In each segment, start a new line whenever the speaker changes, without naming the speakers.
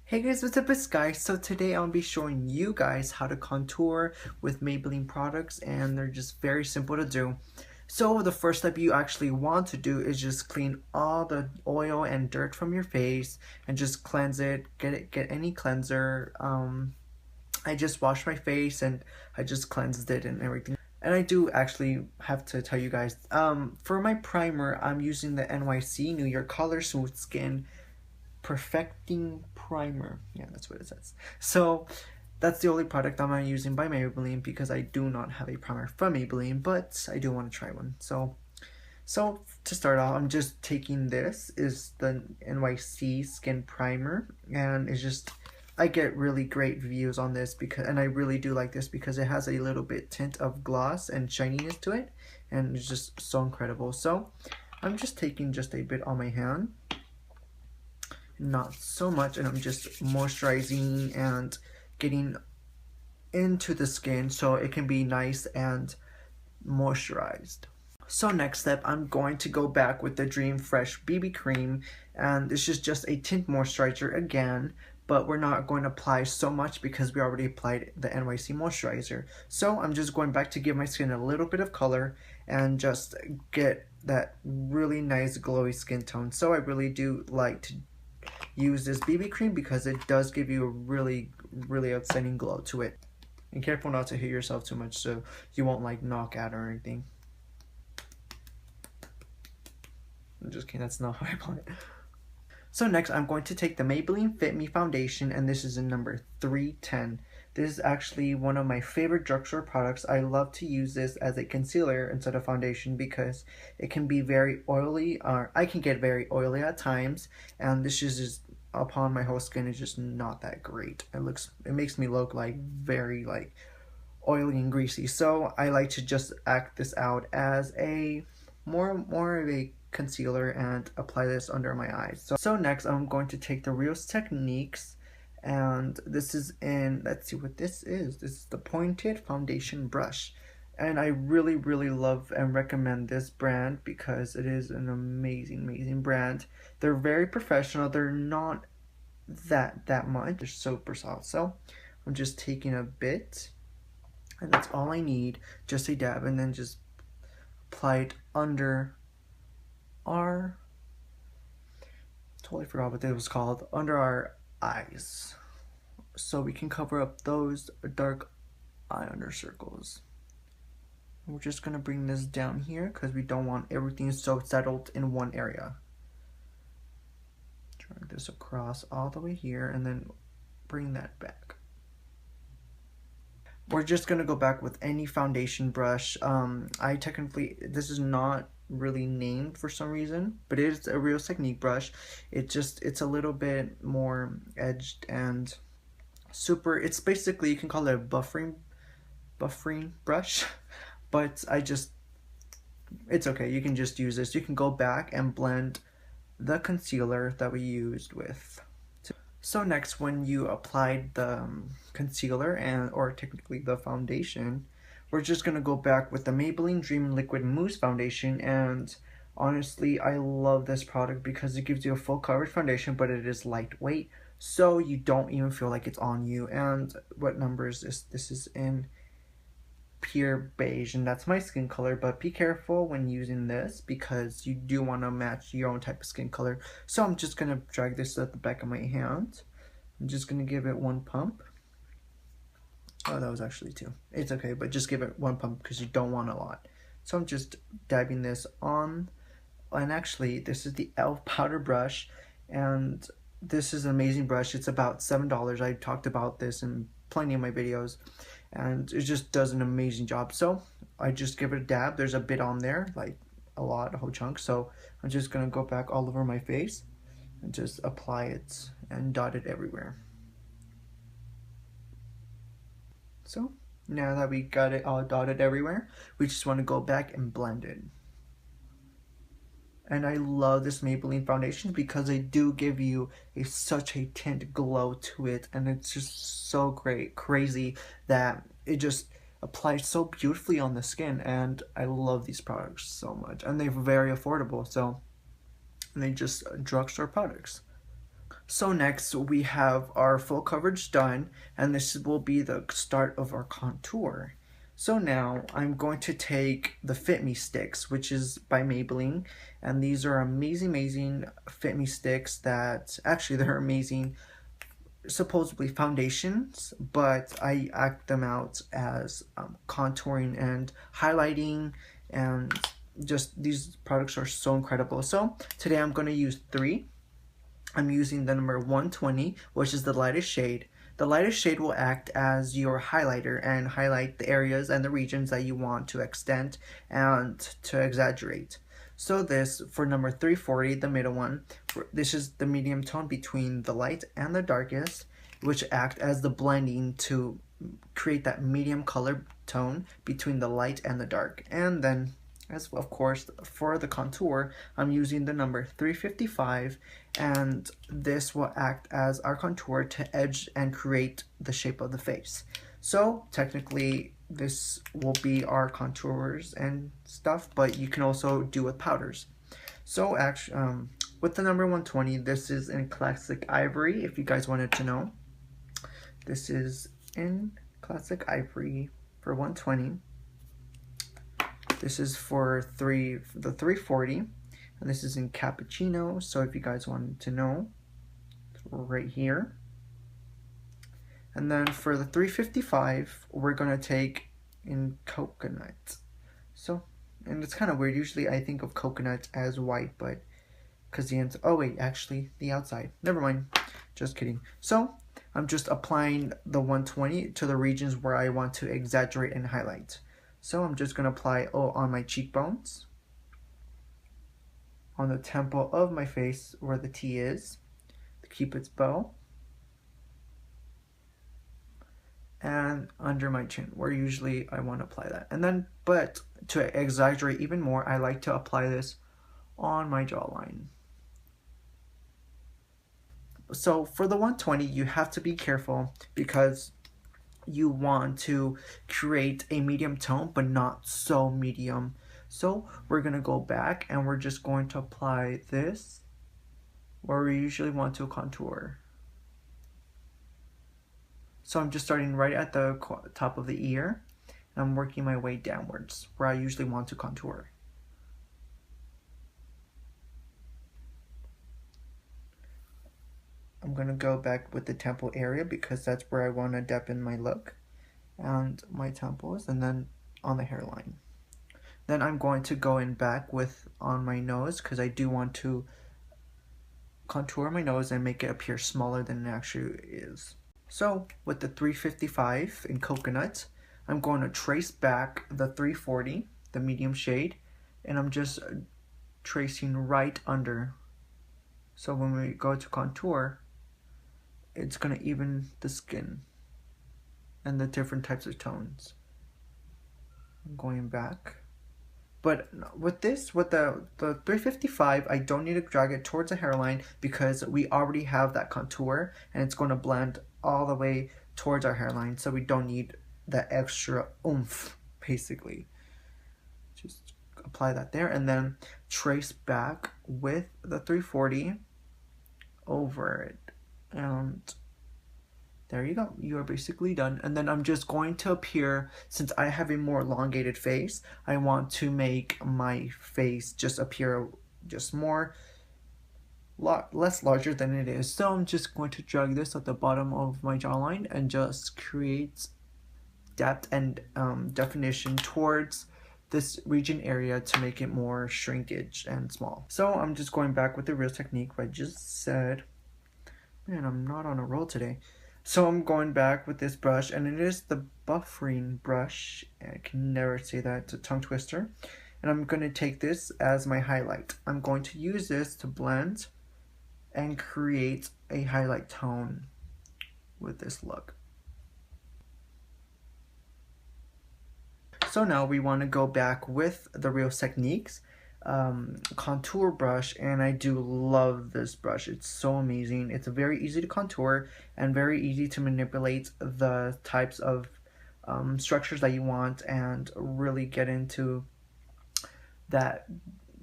Hey guys, what's up, it's Guy. So today I'll be showing you guys how to contour with Maybelline products, and they're just very simple to do. So the first step you actually want to do is just clean all the oil and dirt from your face and just cleanse it. Get any cleanser. I just washed my face and I just cleansed it and everything. And I do actually have to tell you guys, for my primer, I'm using the NYC New York Color Smooth Skin Perfecting Primer. Yeah, that's what it says. So that's the only product I'm using by Maybelline because I do not have a primer from Maybelline, but I do want to try one. So to start off, I'm just taking this is the NYC Skin Primer, and it's just, I get really great reviews on this because, and I really do like this because it has a little bit tint of gloss and shininess to it, and it's just so incredible. So I'm just taking just a bit on my hand, not so much, and I'm just moisturizing and getting into the skin so it can be nice and moisturized. So next step, I'm going to go back with the Dream Fresh BB Cream, and this is just a tint moisturizer again, but we're not going to apply so much because we already applied the NYC moisturizer. So I'm just going back to give my skin a little bit of color and just get that really nice glowy skin tone. So I really do like to use this BB cream because it does give you a really outstanding glow to it. And careful not to hit yourself too much so you won't like knock out or anything. I'm just kidding, that's not how I apply it. So next I'm going to take the Maybelline Fit-me foundation, and this is in number 310. This is actually one of my favorite drugstore products. I love to use this as a concealer instead of foundation because it can be very oily, or I can get very oily at times, and this is just upon my whole skin is just not that great. It makes me look like very like oily and greasy. So I like to just act this out as a more of a concealer and apply this under my eyes. So next I'm going to take the Real's Techniques, and this is in, let's see what this is. This is the pointed foundation brush, and I really love and recommend this brand because it is an amazing brand. They're very professional. They're not that much. They're super soft. So I'm just taking a bit, and that's all I need, just a dab, and then just apply it under our, totally forgot what it was called, under our eyes, so we can cover up those dark eye under circles. We're just gonna bring this down here because we don't want everything so settled in one area. Drag this across all the way here and then bring that back. We're just gonna go back with any foundation brush. This is not really named for some reason, but it is a Real's Technique brush. It's a little bit more edged and super, it's basically, you can call it a buffering brush, but it's okay, you can just use this. You can go back and blend the concealer that we used with. So next, when you applied the concealer or technically the foundation, we're just gonna go back with the Maybelline Dream Liquid Mousse Foundation, and honestly, I love this product because it gives you a full coverage foundation, but it is lightweight, so you don't even feel like it's on you. And what number is this? This is in Pure Beige, and that's my skin color, but be careful when using this because you do want to match your own type of skin color. So I'm just gonna drag this at the back of my hand. I'm just gonna give it one pump. Oh, that was actually two. It's okay, but just give it one pump because you don't want a lot. So I'm just dabbing this on, and actually this is the E.L.f Powder brush, and this is an amazing brush. It's about $7. I talked about this in plenty of my videos, and it just does an amazing job. So I just give it a dab. There's a bit on there, like a whole chunk. So I'm just gonna go back all over my face and just apply it and dot it everywhere. So now that we got it all dotted everywhere, we just want to go back and blend it. And I love this Maybelline foundation because they do give you such a tint glow to it, and it's just so crazy that it just applies so beautifully on the skin. And I love these products so much, and they're very affordable. So, and they just drugstore products. So next we have our full coverage done, and this will be the start of our contour. So now I'm going to take the Fit-me sticks, which is by Maybelline, and these are amazing Fit-me sticks that actually they're amazing supposedly foundations, but I act them out as contouring and highlighting, and just these products are so incredible. So today I'm going to use three. I'm using the number 120, which is the lightest shade. The lightest shade will act as your highlighter and highlight the areas and the regions that you want to extend and to exaggerate. So this, for number 340, the middle one, this is the medium tone between the light and the darkest, which act as the blending to create that medium color tone between the light and the dark. And then, as of course, for the contour, I'm using the number 355, and this will act as our contour to edge and create the shape of the face. So technically this will be our contours and stuff, but you can also do with powders. So actually, with the number 120, this is in classic ivory, if you guys wanted to know. This is in classic ivory for 120. This is for the 340, and this is in Cappuccino, so if you guys wanted to know, it's right here. And then for the 355, we're going to take in coconut. So, and it's kind of weird, usually I think of coconut as white, but because the ends, oh wait, actually the outside, never mind, just kidding. So I'm just applying the 120 to the regions where I want to exaggerate and highlight. So I'm just going to apply on my cheekbones, on the temple of my face where the T is, the Cupid's bow, and under my chin where usually I want to apply that. And then, but to exaggerate even more, I like to apply this on my jawline. So for the 120, you have to be careful because you want to create a medium tone, but not so medium. So we're going to go back and we're just going to apply this where we usually want to contour. So I'm just starting right at the top of the ear, and I'm working my way downwards where I usually want to contour. I'm going to go back with the temple area because that's where I want to deepen my look and my temples, and then on the hairline. Then I'm going to go in back with on my nose because I do want to contour my nose and make it appear smaller than it actually is. So with the 355 in coconut, I'm going to trace back the 340, the medium shade, and I'm just tracing right under. So when we go to contour, it's going to even the skin and the different types of tones. I'm going back. But with this, with the 355, I don't need to drag it towards the hairline because we already have that contour and it's going to blend all the way towards our hairline, so we don't need that extra oomph, basically. Just apply that there and then trace back with the 340 over it, and there you go, you are basically done. And then I'm just going to appear, since I have a more elongated face, I want to make my face just appear just more less larger than it is. So I'm just going to drag this at the bottom of my jawline and just create depth and definition towards this region area to make it more shrinkage and small. So I'm just going back with the real technique I just said. Man, I'm not on a roll today. So I'm going back with this brush, and it is the buffering brush. I can never say that, it's a tongue twister. And I'm going to take this as my highlight. I'm going to use this to blend and create a highlight tone with this look. So now we want to go back with the Real Techniques contour brush, and I do love this brush. It's so amazing. It's very easy to contour and very easy to manipulate the types of structures that you want and really get into that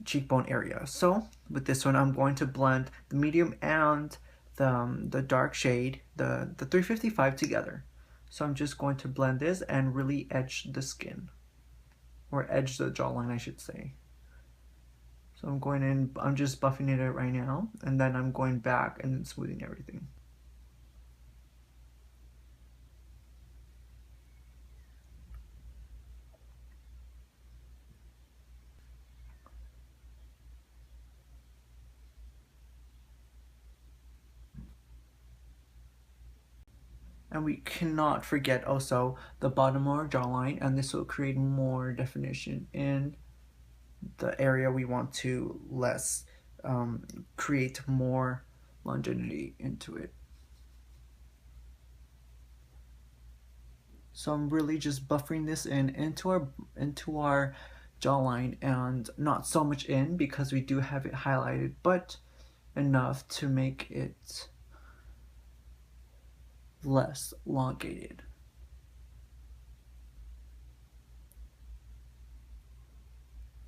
cheekbone area. So with this one, I'm going to blend the medium and the dark shade, the 355 together. So I'm just going to blend this and really edge the skin, or edge the jawline, I should say. So I'm going in, I'm just buffing it out right now, and then I'm going back and smoothing everything. And we cannot forget also the bottom of our jawline, and this will create more definition in the area we want to create more longevity into it. So I'm really just buffering this into our jawline, and not so much in because we do have it highlighted, but enough to make it less elongated.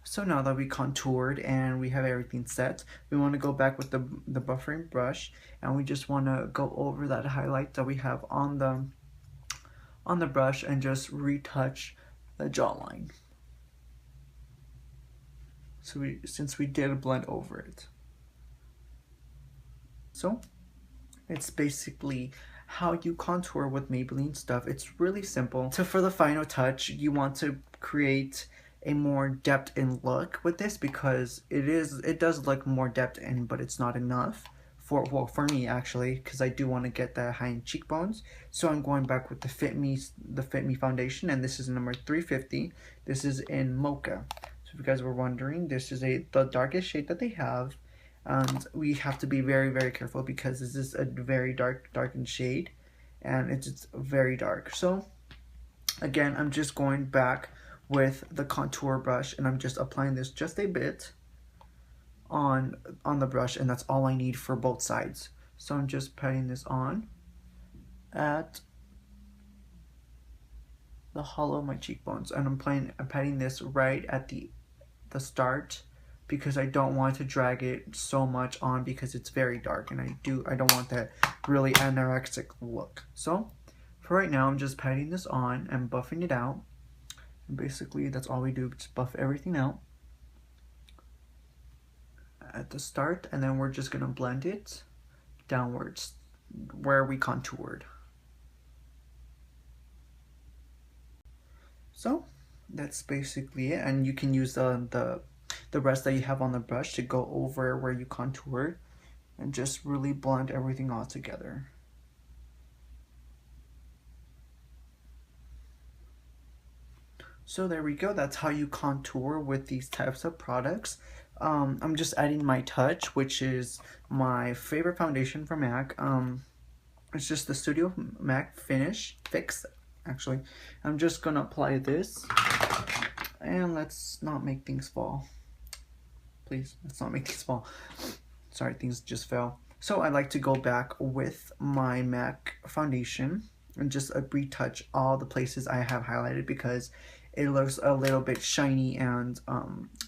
So now that we contoured and we have everything set, we want to go back with the buffering brush, and we just want to go over that highlight that we have on the brush and just retouch the jawline. So since we did blend over it. So it's basically how you contour with Maybelline stuff. It's really simple. So for the final touch, you want to create a more depth in look with this, because it does look more depth in, but it's not enough for me actually, because I do want to get the high cheekbones. So I'm going back with the Fit-me foundation, and this is number 350. This is in Mocha. So if you guys were wondering, this is the darkest shade that they have, and we have to be very, very careful because this is a very darkened shade, and it's very dark. So again, I'm just going back with the contour brush, and I'm just applying this just a bit on the brush, and that's all I need for both sides. So I'm just patting this on at the hollow of my cheekbones, and I'm patting this right at the start, because I don't want to drag it so much on because it's very dark, and I don't want that really anorexic look. So for right now, I'm just patting this on and buffing it out. And basically that's all we do, just buff everything out at the start, and then we're just gonna blend it downwards where we contoured. So that's basically it, and you can use the rest that you have on the brush to go over where you contoured and just really blend everything all together. So there we go, that's how you contour with these types of products. I'm just adding my touch, which is my favorite foundation from M.A.C. It's just the Studio M.A.C Fix, actually. I'm just gonna apply this, and let's not make things fall. Please, let's not make things fall. Sorry, things just fell. So I like to go back with my M.A.C foundation and just retouch all the places I have highlighted, because it looks a little bit shiny, and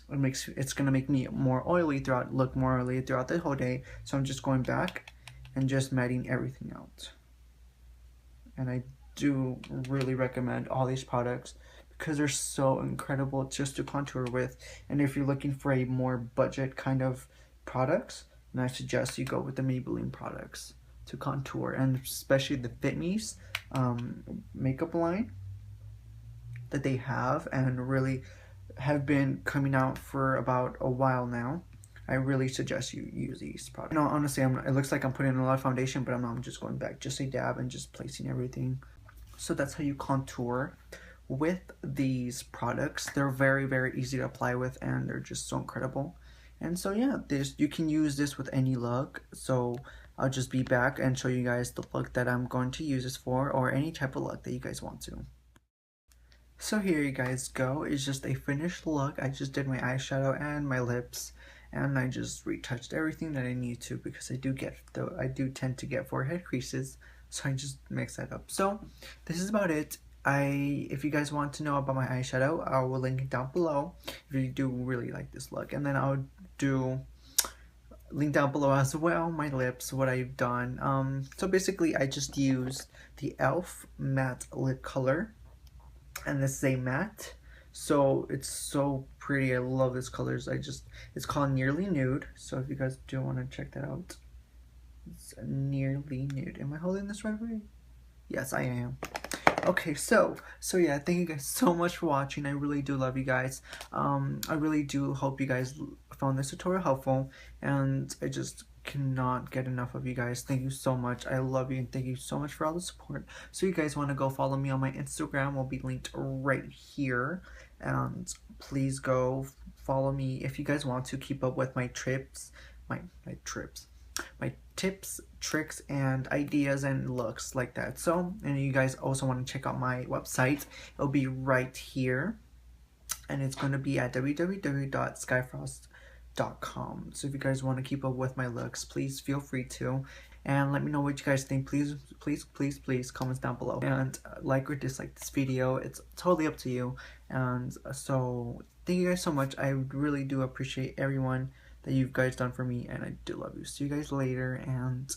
it's gonna make me more oily look more oily throughout the whole day. So I'm just going back and just matting everything out. And I do really recommend all these products because they're so incredible just to contour with. And if you're looking for a more budget kind of products, then I suggest you go with the Maybelline products to contour, and especially the Fit-me's makeup line that they have, and really have been coming out for about a while now. I really suggest you use these products. No, honestly, it looks like I'm putting in a lot of foundation, but I'm just going back just a dab and just placing everything. So that's how you contour with these products. They're very, very easy to apply with, and they're just so incredible. And so yeah, you can use this with any look. So I'll just be back and show you guys the look that I'm going to use this for, or any type of look that you guys want to. So here you guys go, it's just a finished look. I just did my eyeshadow and my lips, and I just retouched everything that I need to, because I do tend to get forehead creases, so I just mix that up. So this is about it. If you guys want to know about my eyeshadow, I will link it down below if you do really like this look. And then I'll do link down below as well my lips, what I've done. So basically I just used the E.L.F matte lip color, and this is a matte, so it's so pretty. I love this colors. It's called Nearly Nude, so if you guys do want to check that out, it's Nearly Nude. Am I holding this right way? Yes, I am. Okay, so yeah, thank you guys so much for watching. I really do love you guys. I really do hope you guys found this tutorial helpful, and I just cannot get enough of you guys. Thank you so much. I love you, and thank you so much for all the support. So you guys want to go follow me on my Instagram, will be linked right here, and please go follow me if you guys want to keep up with my trips, my tips, tricks, and ideas and looks like that. So, and you guys also want to check out my website, it'll be right here, and it's going to be at www.skyfrost.com. So if you guys want to keep up with my looks, please feel free to, and let me know what you guys think. Please comments down below, and like or dislike this video. It's totally up to you. And so thank you guys so much. I really do appreciate everyone that you guys done for me, and I do love you. See you guys later, and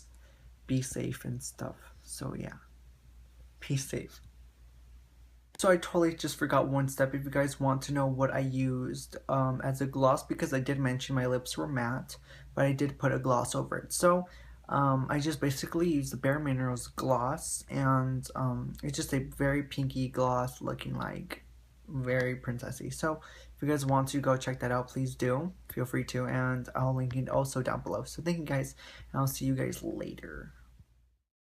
be safe and stuff. So yeah, be safe. So I totally just forgot one step. If you guys want to know what I used as a gloss, because I did mention my lips were matte, but I did put a gloss over it. So I just basically used the Bareminerals gloss, and it's just a very pinky gloss, looking like very princessy. So if you guys want to go check that out, please do. Feel free to, and I'll link it also down below. So thank you guys, and I'll see you guys later.